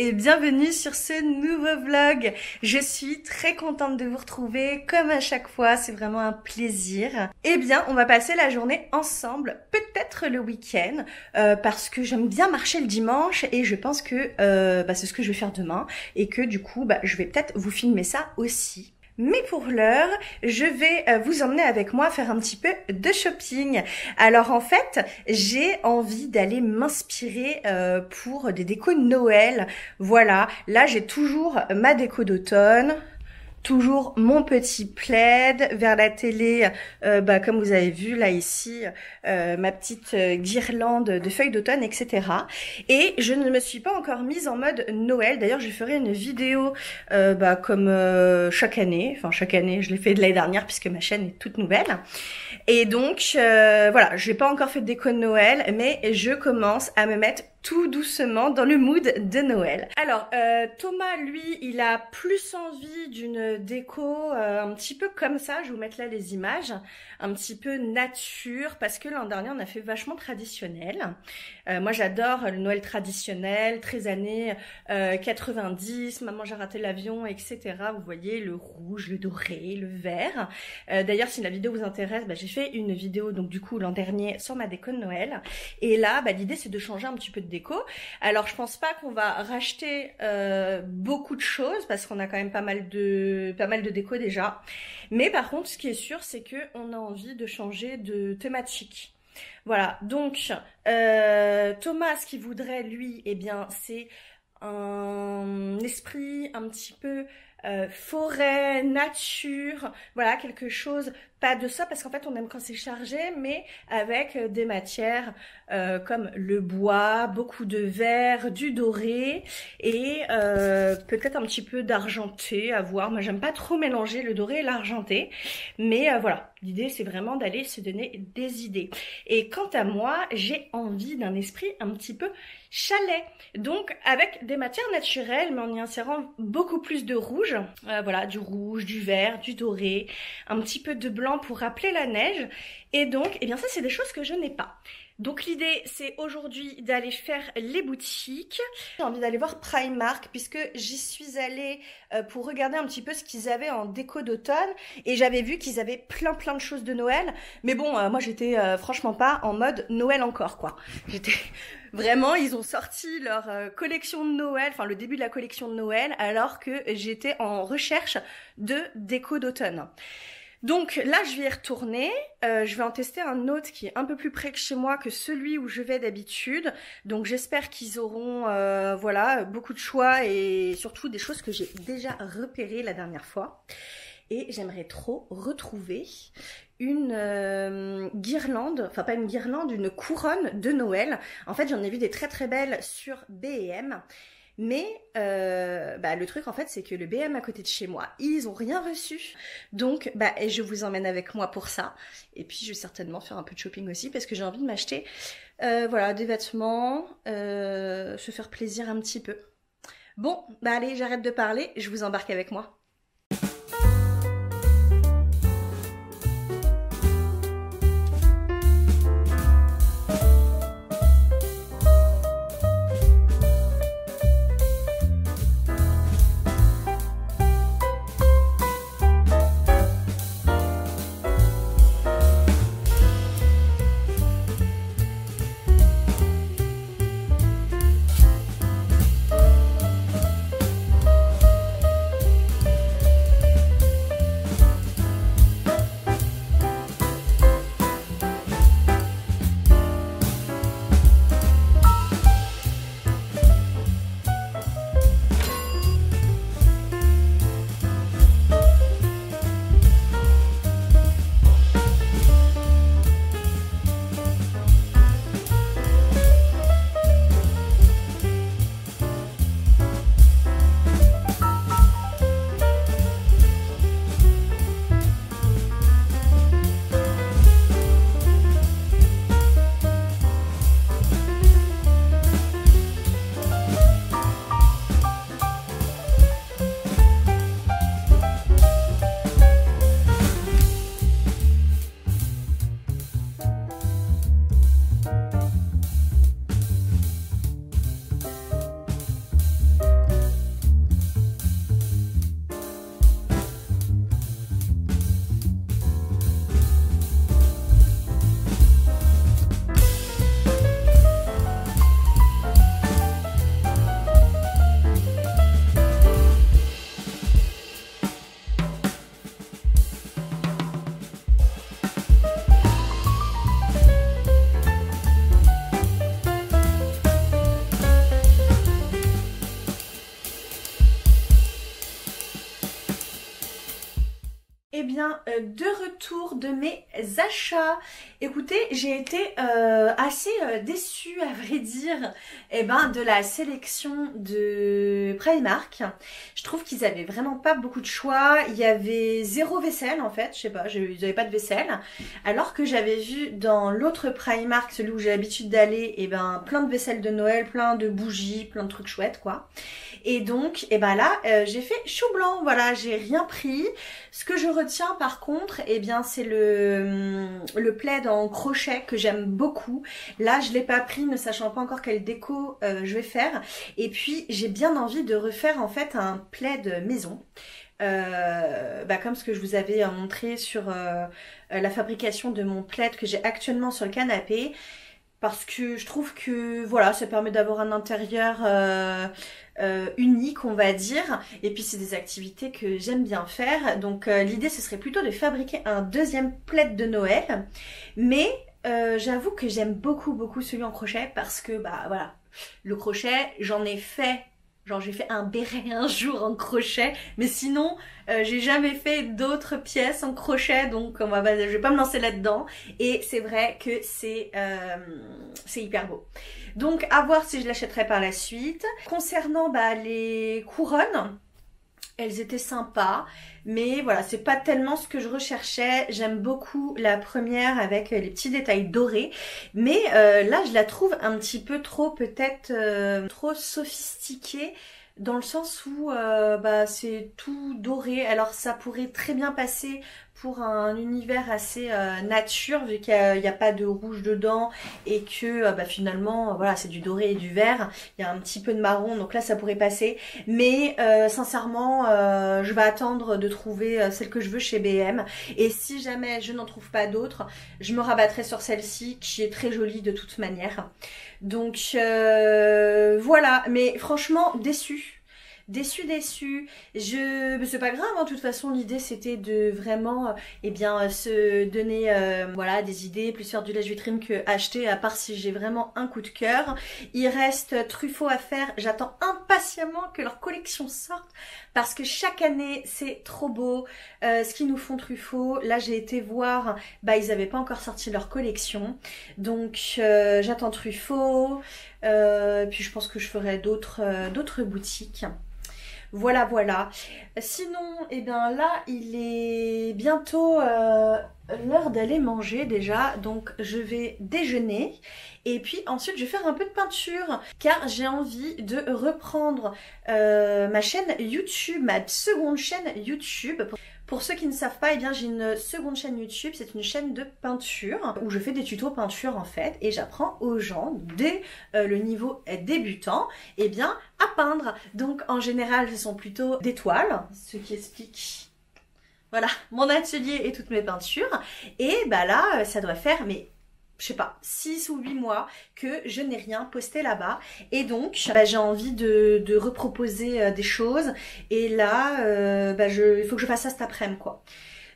et bienvenue sur ce nouveau vlog. Je suis très contente de vous retrouver comme à chaque fois, c'est vraiment un plaisir. Eh bien, on va passer la journée ensemble, peut-être le week-end, parce que j'aime bien marcher le dimanche et je pense que c'est ce que je vais faire demain et que du coup, je vais peut-être vous filmer ça aussi. Mais pour l'heure, je vais vous emmener avec moi faire un petit peu de shopping. Alors en fait, j'ai envie d'aller m'inspirer pour des décos de Noël. Voilà, là j'ai toujours ma déco d'automne. Toujours mon petit plaid vers la télé, comme vous avez vu là ici, ma petite guirlande de feuilles d'automne, etc. Et je ne me suis pas encore mise en mode Noël. D'ailleurs, je ferai une vidéo comme chaque année. Enfin, chaque année, je l'ai fait de l'année dernière puisque ma chaîne est toute nouvelle. Et donc, voilà, je n'ai pas encore fait de déco de Noël, mais je commence à me mettre tout doucement dans le mood de Noël. Alors, Thomas, lui, il a plus envie d'une déco un petit peu comme ça. Je vais vous mettre là les images. Un petit peu nature, parce que l'an dernier, on a fait vachement traditionnel. Moi, j'adore le Noël traditionnel, très années 90, Maman, j'ai raté l'avion, etc. Vous voyez, le rouge, le doré, le vert. D'ailleurs, si la vidéo vous intéresse, j'ai fait une vidéo, donc du coup, l'an dernier, sur ma déco de Noël. Et là, l'idée, c'est de changer un petit peu de déco. Alors, je pense pas qu'on va racheter beaucoup de choses, parce qu'on a quand même pas mal de déco déjà. Mais par contre, ce qui est sûr, c'est que on a envie de changer de thématique. Voilà, donc Thomas, ce qu'il voudrait, lui, eh bien, c'est un esprit un petit peu forêt, nature, voilà, quelque chose, pas de ça, parce qu'en fait, on aime quand c'est chargé, mais avec des matières comme le bois, beaucoup de verre, du doré, et peut-être un petit peu d'argenté à voir. Moi, j'aime pas trop mélanger le doré et l'argenté, mais voilà, l'idée, c'est vraiment d'aller se donner des idées. Et quant à moi, j'ai envie d'un esprit un petit peu chalet, donc avec des matières naturelles, mais en y insérant beaucoup plus de rouge, voilà, du rouge, du vert, du doré, un petit peu de blanc pour rappeler la neige. Et donc, eh bien ça, c'est des choses que je n'ai pas. Donc l'idée, c'est aujourd'hui d'aller faire les boutiques. J'ai envie d'aller voir Primark puisque j'y suis allée pour regarder un petit peu ce qu'ils avaient en déco d'automne. Et j'avais vu qu'ils avaient plein de choses de Noël. Mais bon, moi j'étais franchement pas en mode Noël encore, quoi. J'étais... Vraiment, ils ont sorti leur collection de Noël, enfin le début de la collection de Noël, alors que j'étais en recherche de déco d'automne. Donc là, je vais y retourner. Je vais en tester un autre qui est un peu plus près que chez moi que celui où je vais d'habitude. Donc j'espère qu'ils auront voilà, beaucoup de choix et surtout des choses que j'ai déjà repérées la dernière fois. Et j'aimerais trop retrouver une guirlande, enfin pas une guirlande, une couronne de Noël. En fait, j'en ai vu des très belles sur B&M. Mais le truc en fait, c'est que le B&M à côté de chez moi, ils ont rien reçu. Donc je vous emmène avec moi pour ça. Et puis je vais certainement faire un peu de shopping aussi parce que j'ai envie de m'acheter voilà, des vêtements, se faire plaisir un petit peu. Bon, allez, j'arrête de parler, je vous embarque avec moi. Eh bien, de retour de mes achats. Écoutez, j'ai été assez déçue, à vrai dire, de la sélection de Primark. Je trouve qu'ils avaient vraiment pas beaucoup de choix. Il y avait zéro vaisselle en fait, je sais pas, ils avaient pas de vaisselle. Alors que j'avais vu dans l'autre Primark, celui où j'ai l'habitude d'aller, plein de vaisselle de Noël, plein de bougies, plein de trucs chouettes quoi. Et donc, là, j'ai fait chou blanc, voilà, j'ai rien pris. Ce que je retiens par contre, c'est le plaid en crochet que j'aime beaucoup. Là, je l'ai pas pris, ne sachant pas encore quelle déco je vais faire. Et puis, j'ai bien envie de refaire en fait un plaid maison. Comme ce que je vous avais montré sur la fabrication de mon plaid que j'ai actuellement sur le canapé. Parce que je trouve que voilà, ça permet d'avoir un intérieur unique on va dire, et puis c'est des activités que j'aime bien faire, donc l'idée ce serait plutôt de fabriquer un deuxième plaid de Noël, mais j'avoue que j'aime beaucoup celui en crochet parce que voilà, le crochet j'en ai fait, genre j'ai fait un béret un jour en crochet, mais sinon j'ai jamais fait d'autres pièces en crochet, donc je vais pas me lancer là-dedans, et c'est vrai que c'est hyper beau. Donc à voir si je l'achèterai par la suite. Concernant les couronnes, elles étaient sympas, mais voilà, c'est pas tellement ce que je recherchais. J'aime beaucoup la première avec les petits détails dorés, mais là je la trouve un petit peu trop, peut-être trop sophistiquée, dans le sens où c'est tout doré. Alors ça pourrait très bien passer pour un univers assez nature, vu qu'il n'y a pas de rouge dedans, et que finalement voilà, c'est du doré et du vert, il y a un petit peu de marron, donc là ça pourrait passer, mais sincèrement je vais attendre de trouver celle que je veux chez BM, et si jamais je n'en trouve pas d'autres, je me rabattrai sur celle-ci qui est très jolie de toute manière. Donc voilà, mais franchement déçue. Déçue. C'est pas grave, hein. De toute façon l'idée c'était de vraiment se donner voilà, des idées, plus faire du lèche vitrine que acheter, à part si j'ai vraiment un coup de cœur. Il reste Truffaut à faire, j'attends impatiemment que leur collection sorte parce que chaque année c'est trop beau ce qu'ils nous font Truffaut. Là j'ai été voir, ils avaient pas encore sorti leur collection, donc j'attends Truffaut, puis je pense que je ferai d'autres boutiques. Voilà. Sinon, là, il est bientôt l'heure d'aller manger déjà. Donc, je vais déjeuner. Et puis ensuite, je vais faire un peu de peinture. Car j'ai envie de reprendre ma chaîne YouTube, ma seconde chaîne YouTube. Pour ceux qui ne savent pas, j'ai une seconde chaîne YouTube, c'est une chaîne de peinture où je fais des tutos peinture en fait, et j'apprends aux gens dès le niveau débutant à peindre. Donc en général ce sont plutôt des toiles, ce qui explique voilà mon atelier et toutes mes peintures. Et là ça doit faire je sais pas, 6 ou 8 mois que je n'ai rien posté là-bas. Et donc, j'ai envie de reproposer des choses. Et là, il faut que je fasse ça cet après-midi, quoi.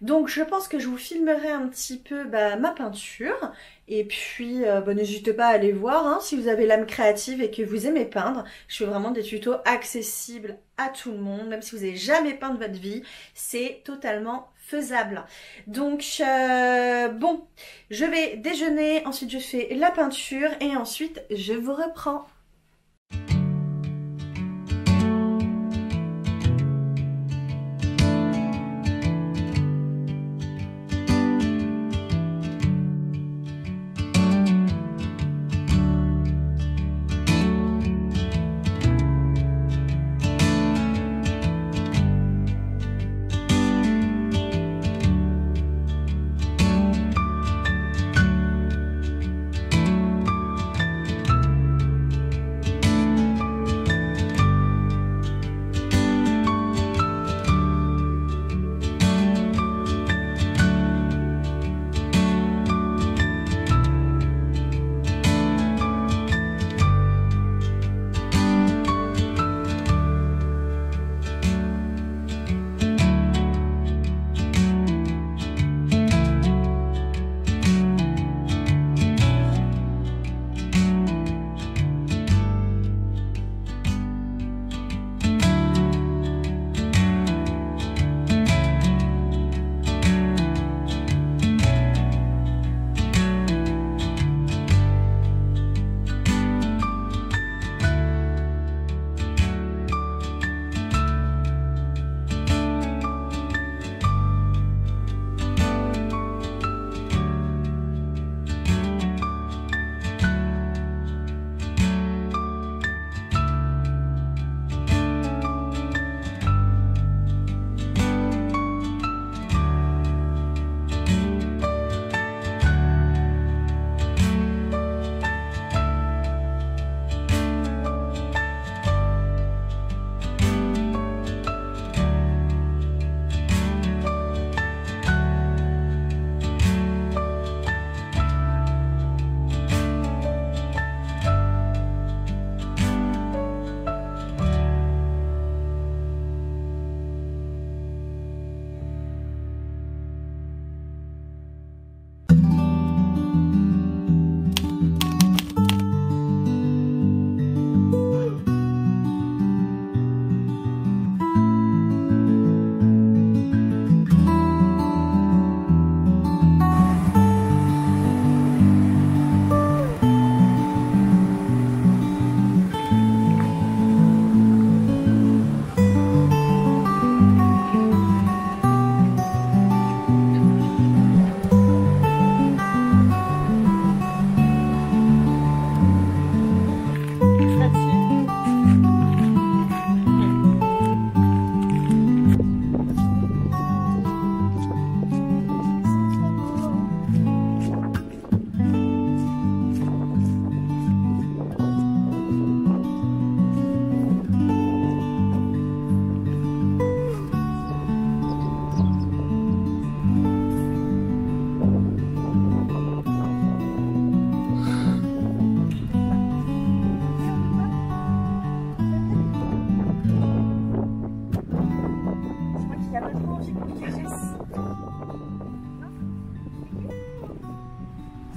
Donc, je pense que je vous filmerai un petit peu ma peinture. Et puis, n'hésitez pas à aller voir, hein, si vous avez l'âme créative et que vous aimez peindre. Je fais vraiment des tutos accessibles à tout le monde. Même si vous n'avez jamais peint de votre vie, c'est totalement faisable. Donc je vais déjeuner, ensuite je fais la peinture et ensuite je vous reprends.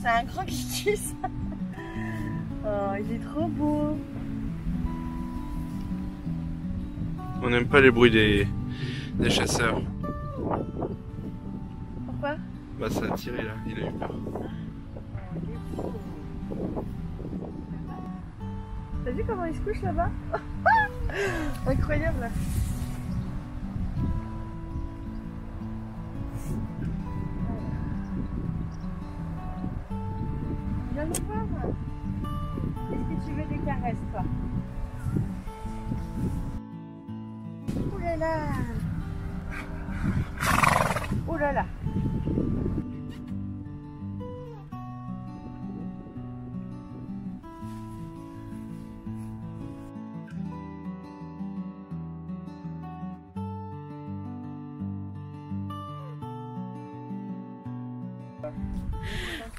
C'est un grand kiki ça. Oh, il est trop beau. On n'aime pas les bruits des chasseurs. Pourquoi? Bah ça a tiré là, il a eu peur. T'as vu comment il se couche là-bas? Incroyable. Viens nous voir. Est-ce que tu veux des caresses toi? Ouh là là. Ouh là là.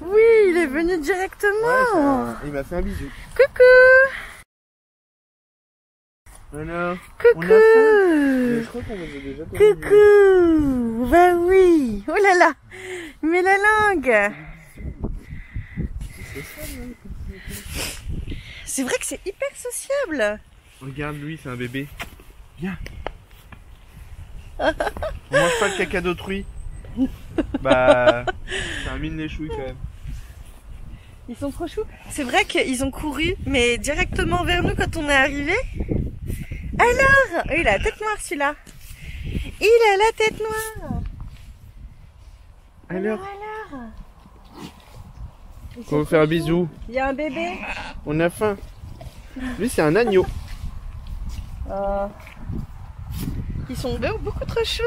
Oui, il est venu directement. Ouais, il m'a fait un bisou. Coucou. Voilà. Coucou. Je crois qu'on avait déjà Coucou. Bah oui. Oh là là. Mais la langue. C'est vrai que c'est hyper sociable. Regarde lui, c'est un bébé. Viens. On mange pas le caca d'autrui. Bah, ça mine les chouilles quand même. Ils sont trop choux. C'est vrai qu'ils ont couru, mais directement vers nous quand on est arrivé. Alors, il a la tête noire celui-là. Il a la tête noire. Alors, Ils on sont va faire un trop bisou. choux. Il y a un bébé. On a faim. Lui, c'est un agneau. Oh. Ils sont beaucoup trop choux.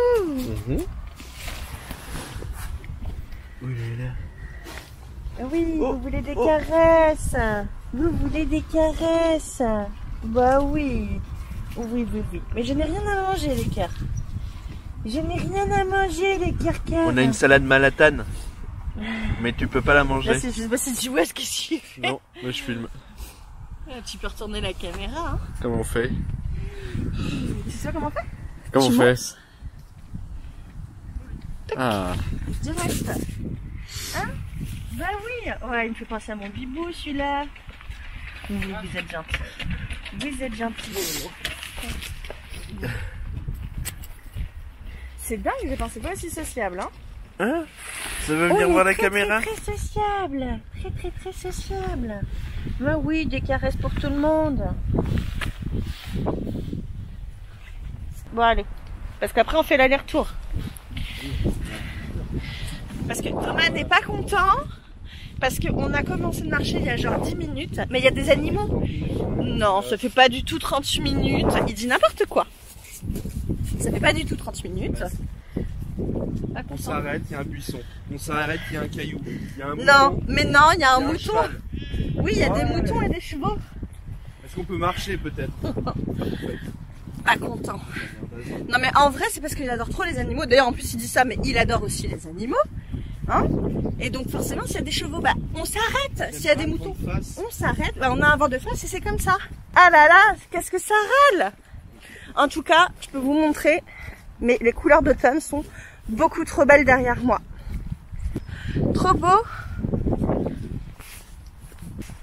Oh là là. Oui, Oh, vous voulez des oh. caresses. Vous voulez des caresses. Bah oui. Oui, oui, oui. Mais je n'ai rien à manger, les cœurs. Je n'ai rien à manger, les cœurs. On a une salade malatane. Mais tu peux pas la manger. Là, je sais pas si tu vois ce que tu fais. Non, moi je filme. Tu peux retourner la caméra. Hein. Comment on fait? Tu sais comment on fait? Comment on Tu fait? Ah. Direct. Hein? Bah oui. Ouais, il me fait penser à mon bibou, celui-là. Oui, vous êtes gentil. Vous êtes gentil. C'est dingue, je pensais pas aussi sociable, hein? Hein? Ça veut venir voir la très, caméra? Très sociable. Très sociable. Bah oui, des caresses pour tout le monde. Bon, allez. Parce qu'après, on fait l'aller-retour. Parce que Thomas n'est pas content. Parce qu'on a commencé de marcher il y a genre 10 minutes. Mais il y a des animaux. Non, ça fait pas du tout 30 minutes. Il dit n'importe quoi. Ça fait pas du tout 30 minutes. Pas On content. s'arrête, il y a un buisson. On s'arrête, il y a un caillou. Il y a un Non, mouton, mais non, il y a un il y mouton. cheval. Oui, il y a des moutons et des chevaux. Est-ce qu'on peut marcher peut-être? Pas content. Non mais en vrai c'est parce qu'il adore trop les animaux. D'ailleurs en plus il dit ça mais il adore aussi les animaux. Hein? Et donc forcément s'il y a des chevaux, bah on s'arrête. S'il y a des moutons, on s'arrête. Bah, on a un vent de face et c'est comme ça. Ah là là, qu'est-ce que ça râle. En tout cas, je peux vous montrer, mais les couleurs d'automne sont beaucoup trop belles derrière moi. Trop beau.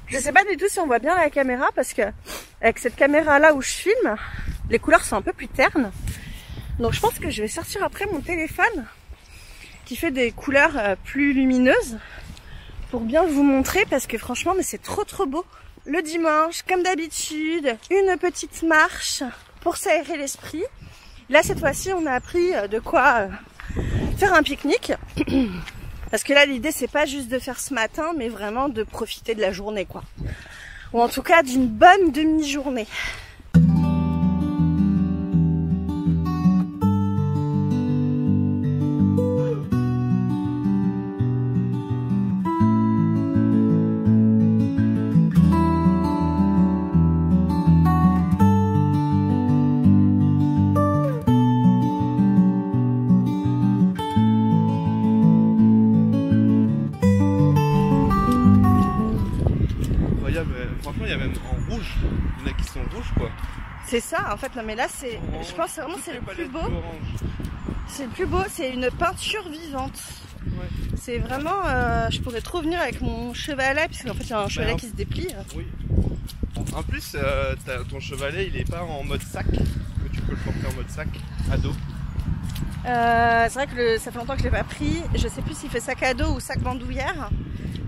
Je sais pas du tout si on voit bien la caméra parce que avec cette caméra là où je filme, les couleurs sont un peu plus ternes. Donc je pense que je vais sortir après mon téléphone qui fait des couleurs plus lumineuses pour bien vous montrer parce que franchement mais c'est trop beau. Le dimanche, comme d'habitude, une petite marche pour s'aérer l'esprit. Là cette fois-ci on a appris de quoi faire un pique-nique. Parce que là l'idée c'est pas juste de faire ce matin mais vraiment de profiter de la journée quoi. Ou en tout cas d'une bonne demi-journée. Franchement, il y a même en rouge. Il y en a qui sont rouges, quoi. C'est ça, en fait. Non, mais là, c'est. Je pense vraiment c'est le plus beau. C'est le plus beau. C'est une peinture vivante. Ouais. C'est vraiment, je pourrais trop venir avec mon chevalet, parce qu'en fait il y a un chevalet qui se déplie. Oui. En plus, ton chevalet il est pas en mode sac, que tu peux le porter en mode sac à dos. C'est vrai que ça fait longtemps que je l'ai pas pris. Je sais plus s'il fait sac à dos ou sac bandoulière.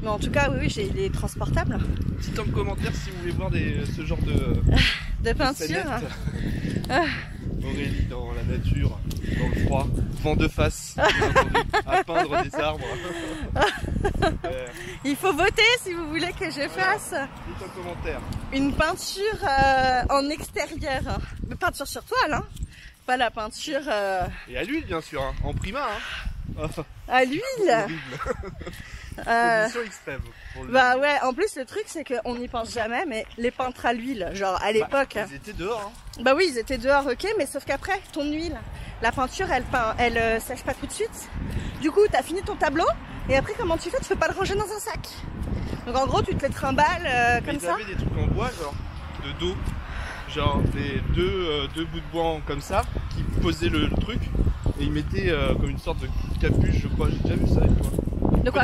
Mais en tout cas, oui, il est transportable. Dites en commentaire si vous voulez voir ce genre de peinture. Aurélie dans la nature, dans le froid, vent de face, bien entendu, à peindre des arbres. Il faut voter si vous voulez que je fasse dites en commentaire. une peinture en extérieur. Mais peinture sur toile, hein. Pas la peinture... Et à l'huile bien sûr, hein. En prima. Hein. À l'huile. Condition extrême. Bah ouais, en plus le truc c'est qu'on n'y pense jamais, mais les peintres à l'huile, genre à l'époque... Ils étaient dehors. Hein. Bah oui, ils étaient dehors, ok, mais sauf qu'après, ton huile, la peinture, elle sèche pas tout de suite. Du coup, t'as fini ton tableau, et après, comment tu fais? Tu peux pas le ranger dans un sac. Donc en gros, tu te les trimbales comme ça. Ils avaient des trucs en bois, genre, de dos. Genre, des deux bouts de bois comme ça, qui posaient le truc, et ils mettaient comme une sorte de capuche, je crois, j'ai déjà vu ça avec toi. De quoi?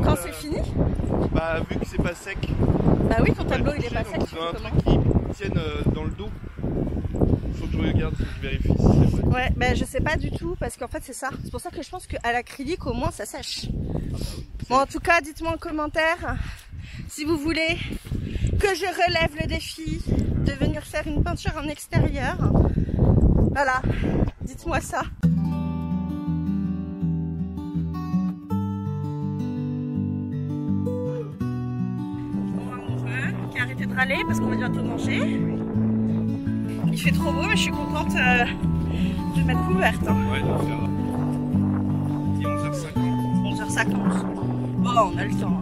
Quand c'est fini? Bah, vu que c'est pas sec. Bah oui, ton tableau il est pas sec. Tu veux un truc qui tienne dans le dos. Faut que je regarde, faut que je vérifie si c'est vrai. Ouais, bah je sais pas du tout, parce qu'en fait c'est ça. C'est pour ça que je pense qu'à l'acrylique au moins ça sèche. Ah bah oui, bon, en tout cas, dites-moi en commentaire si vous voulez que je relève le défi de venir faire une peinture en extérieur. Voilà, dites-moi ça. Arrêtez de râler parce qu'on va bientôt manger. Il fait trop beau mais je suis contente de m'être couverte. Ouais, donc il est 11h50. 11h50. Bon, on a le temps.